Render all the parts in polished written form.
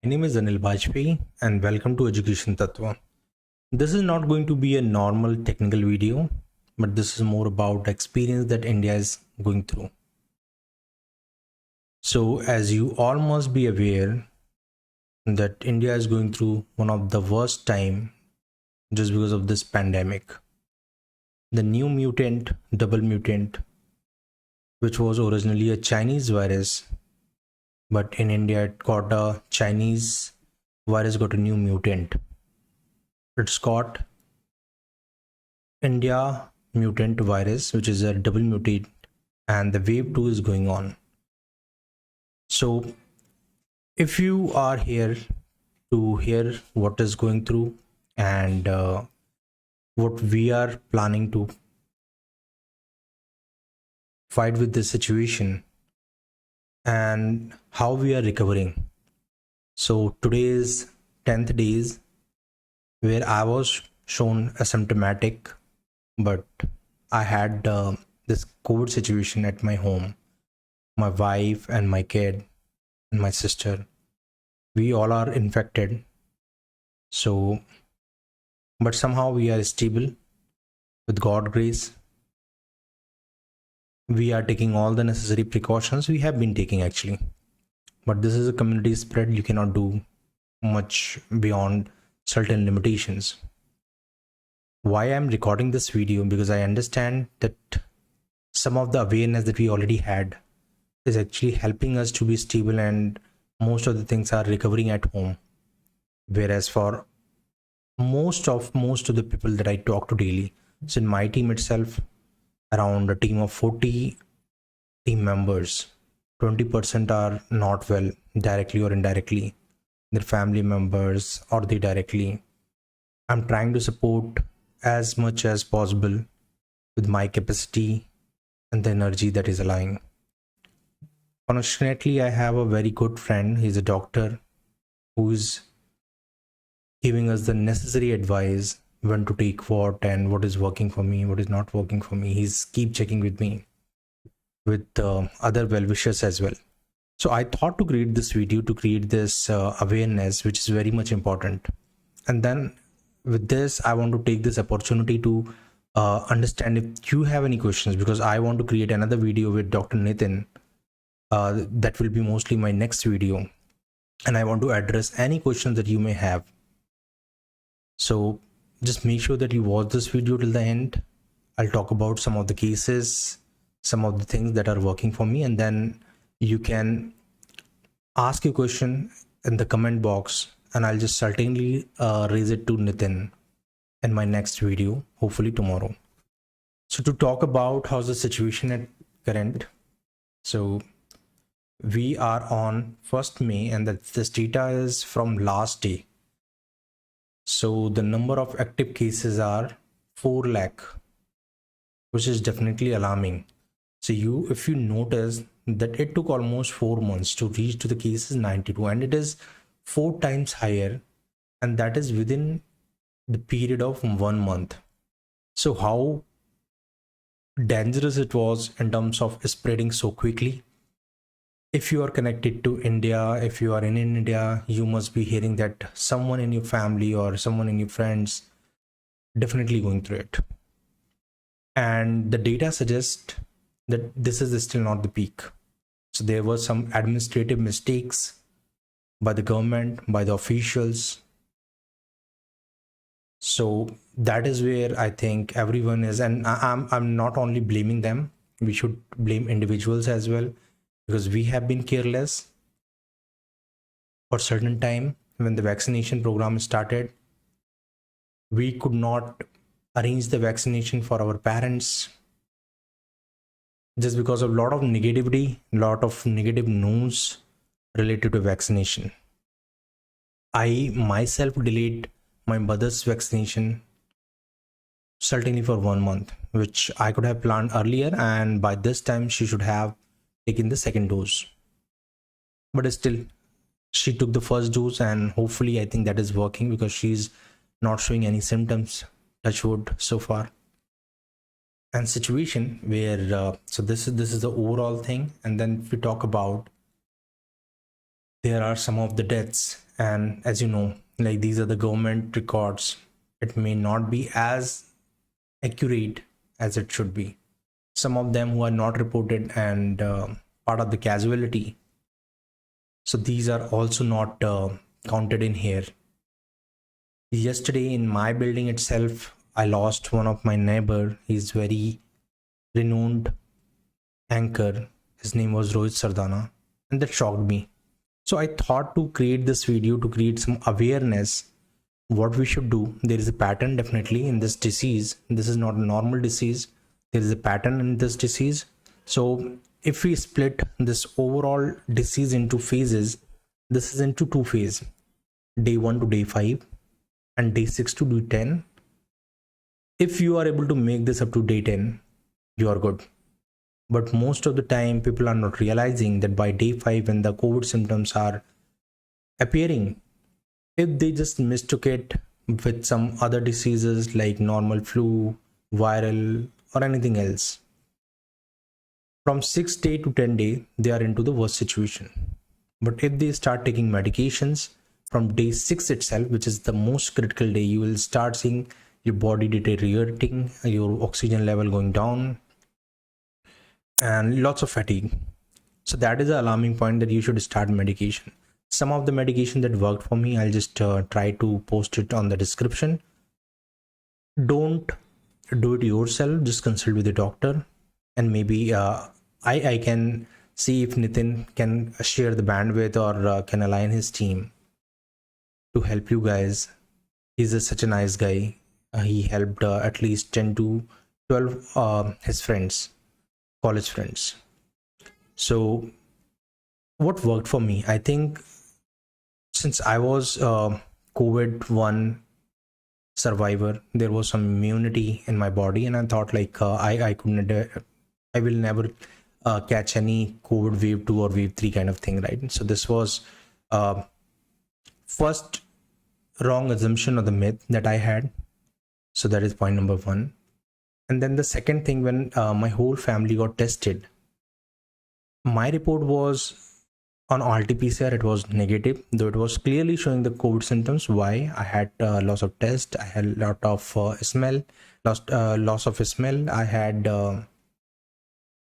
My name is Anil Bajpayee and welcome to Education Tattva. This is not going to be a normal technical video, but this is more about the experience that India is going through. So, as you all must be aware, that India is going through one of the worst time just because of this pandemic. The new mutant, double mutant, which was originally a Chinese virus, but in India it got a Chinese virus got a new mutant. It's got India mutant virus, which is a double mutate, and the wave 2 is going on. So, if you are here to hear what is going through and what we are planning to fight with this situation and how we are recovering. So, today is 10th days where I was shown asymptomatic, but I had this COVID situation at my home. My wife and my kid and my sister, we all are infected. So, but somehow we are stable with God grace. We are taking all the necessary precautions we have been taking actually. But this is a community spread, you cannot do much beyond certain limitations. Why I'm recording this video? Because I understand that some of the awareness that we already had is actually helping us to be stable, and most of the things are recovering at home. Whereas for most of the people that I talk to daily, so in my team itself, around a team of 40 team members, 20% are not well directly or indirectly, their family members or they directly. I'm trying to support as much as possible with my capacity and the energy that is allowing. Fortunately, I have a very good friend. He's a doctor who's giving us the necessary advice when to take what and what is working for me, what is not working for me. He's keep checking with me with other well-wishers as well. So I thought to create this video to create this awareness, which is very much important. And then with this, I want to take this opportunity to understand if you have any questions, because I want to create another video with Dr. Nitin. That will be mostly my next video. And I want to address any questions that you may have. So just make sure that you watch this video till the end. I'll talk about some of the cases, some of the things that are working for me, and then you can ask a question in the comment box, and I'll just certainly raise it to Nitin in my next video, hopefully tomorrow. So to talk about how's the situation at current, so we are on 1st May, and this data is from last day. So the number of active cases are 4 lakh, which is definitely alarming. So if you notice that it took almost 4 months to reach to the cases 92, and it is 4 times higher, and that is within the period of 1 month. So how dangerous it was in terms of spreading so quickly. If you are connected to India, if you are in India, you must be hearing that someone in your family or someone in your friends definitely going through it. And the data suggests that this is still not the peak. So there were some administrative mistakes by the government, by the officials. So that is where I think everyone is, and I'm not only blaming them, we should blame individuals as well, because we have been careless for certain time. When the vaccination program started, we could not arrange the vaccination for our parents just because of a lot of negativity, lot of negative news related to vaccination. I myself delayed my mother's vaccination certainly for 1 month, which I could have planned earlier, and by this time she should have taken the second dose. But still, she took the first dose, and hopefully I think that is working because she's not showing any symptoms, touch wood, so far. And situation where, so this is the overall thing. And then if we talk about there are some of the deaths, and as you know, like these are the government records. It may not be as accurate as it should be. Some of them who are not reported and part of the casualty, so these are also not counted in here. Yesterday in my building itself, I lost one of my neighbor. He's very renowned anchor. His name was Rohit Sardana, and that shocked me. So I thought to create this video to create some awareness what we should do. There is a pattern definitely in this disease. This is not a normal disease. There is a pattern in this disease. So if we split this overall disease into phases, this is into two phases, day 1 to day 5 and day 6 to day 10. If you are able to make this up to day 10, you are good. But most of the time people are not realizing that by day 5, when the COVID symptoms are appearing, if they just mistook it with some other diseases like normal flu, viral, or anything else, from 6 day to 10 day, they are into the worst situation. But if they start taking medications from day 6 itself, which is the most critical day, you will start seeing your body deteriorating, your oxygen level going down, and lots of fatigue. So that is the alarming point that you should start medication. Some of the medication that worked for me, I'll just try to post it on the description. Don't do it yourself, just consult with the doctor, and maybe I can see if Nitin can share the bandwidth or can align his team to help you guys. He's such a nice guy. He helped at least 10 to 12 his friends, college friends. So what worked for me, I think, since I was COVID-1 survivor, there was some immunity in my body, and I thought like I couldn't, I will never catch any COVID wave 2 or wave 3 kind of thing, right? So this was first wrong assumption or the myth that I had. So that is point number 1. And then the second thing, when my whole family got tested, my report was on RT-PCR, it was negative, though it was clearly showing the COVID symptoms. Why? I had loss of taste, I had a lot of smell, loss of smell. I had,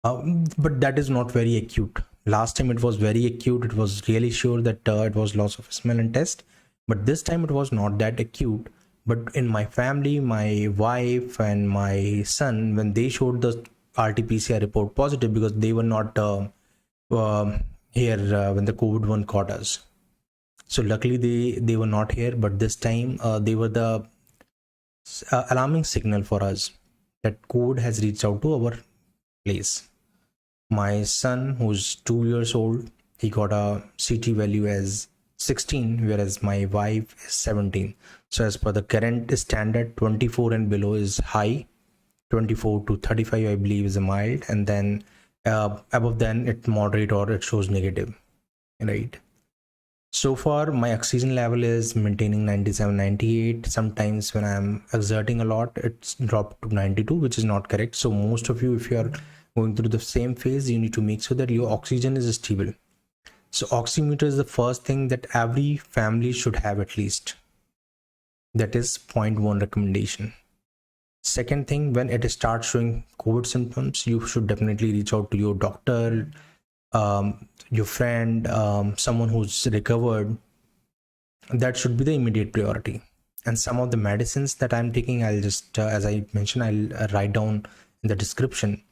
but that is not very acute. Last time it was very acute. It was really sure that it was loss of smell and taste, but this time it was not that acute. But in my family, my wife and my son, when they showed the RT-PCR report positive, because they were not here when the COVID-1 caught us. So luckily they were not here, but this time they were the alarming signal for us that COVID has reached out to our place. My son, who's 2 years old, he got a CT value as 16, whereas my wife is 17. So as per the current standard, 24 and below is high, 24 to 35 I believe is a mild, and then above then it moderate or it shows negative, right? So far my oxygen level is maintaining 97, 98. Sometimes when I'm exerting a lot, it's dropped to 92, which is not correct. So most of you, if you are going through the same phase, you need to make sure that your oxygen is stable. So oximeter is the first thing that every family should have at least. That is point 1 recommendation. Second thing, when it starts showing COVID symptoms, you should definitely reach out to your doctor, your friend, someone who's recovered. That should be the immediate priority. And some of the medicines that I'm taking, I'll just, as I mentioned, I'll write down in the description.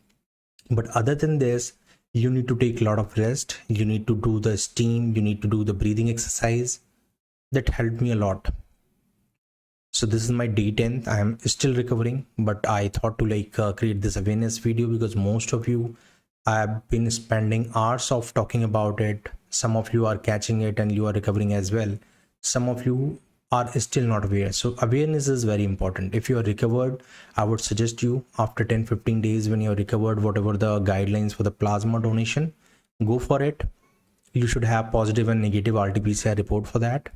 But other than this, you need to take a lot of rest. You need to do the steam. You need to do the breathing exercise. That helped me a lot. So this is my day 10. I am still recovering, but I thought to like create this awareness video because most of you, I have been spending hours of talking about it. Some of you are catching it and you are recovering as well. Some of you are still not aware. So awareness is very important. If you are recovered, I would suggest you after 10-15 days when you are recovered, whatever the guidelines for the plasma donation, go for it. You should have positive and negative RT-PCR report for that.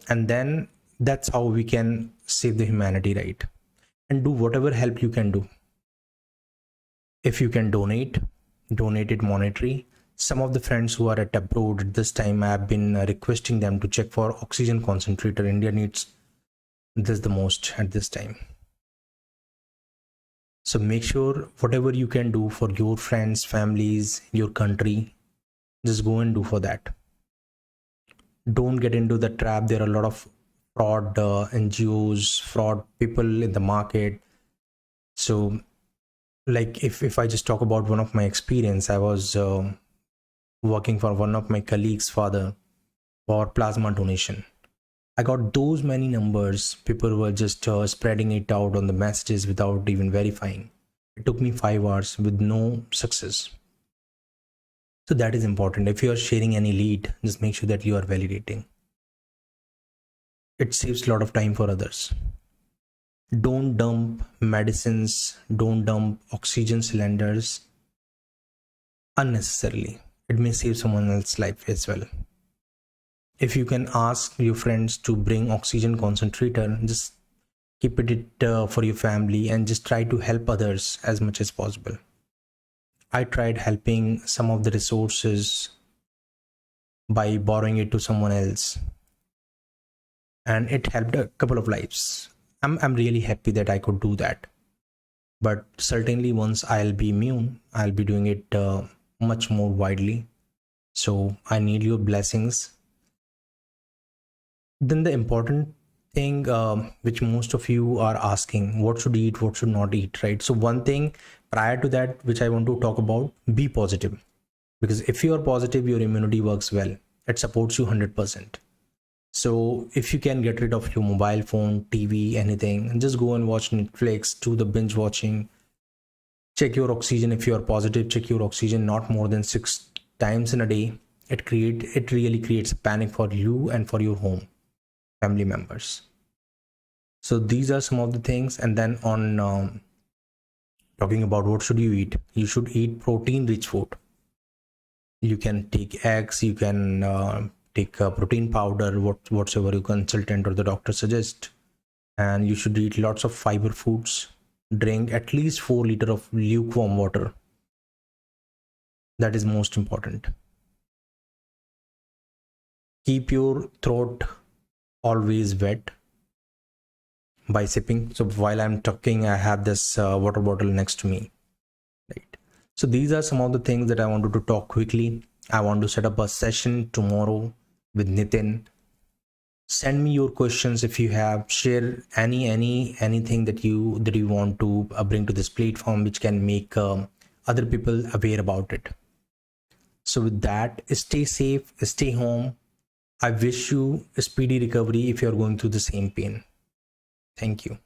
And then that's how we can save the humanity, right? And do whatever help you can do. If you can donate it monetary. Some of the friends who are at abroad at this time, I have been requesting them to check for oxygen concentrator. India needs this the most at this time. So make sure whatever you can do for your friends, families, your country, just go and do for that. Don't get into the trap. There are a lot of fraud NGOs, fraud people in the market. So like if I just talk about one of my experience, I was working for one of my colleagues' father for plasma donation. I got those many numbers. People were just spreading it out on the messages without even verifying. It took me 5 hours with no success. So that is important. If you are sharing any lead, just make sure that you are validating. It saves a lot of time for others. Don't dump medicines, don't dump oxygen cylinders unnecessarily. It may save someone else's life as well. If you can ask your friends to bring oxygen concentrator, just keep it for your family and just try to help others as much as possible. I tried helping some of the resources by borrowing it to someone else, and it helped a couple of lives. I'm really happy that I could do that. But certainly once I'll be immune, I'll be doing it much more widely. So I need your blessings. Then the important thing which most of you are asking, what should eat, what should not eat, right? So one thing prior to that which I want to talk about, be positive. Because if you are positive, your immunity works well. It supports you 100%. So if you can get rid of your mobile phone, TV, anything, just go and watch Netflix, do the binge watching. Check your oxygen. If you are positive, check your oxygen not more than 6 times in a day. It really creates a panic for you and for your home family members. So these are some of the things. And then on talking about what should you eat, you should eat protein rich food. You can take eggs, you can take protein powder, whatsoever your consultant or the doctor suggest. And you should eat lots of fiber foods. Drink at least 4 liters of lukewarm water. That is most important. Keep your throat always wet by sipping. So while I'm talking, I have this water bottle next to me, right? So these are some of the things that I wanted to talk quickly. I want to set up a session tomorrow with Nitin. Send me your questions if you have. Share anything that you want to bring to this platform, which can make other people aware about it. So with that, stay safe, stay home. I wish you a speedy recovery if you're going through the same pain. Thank you.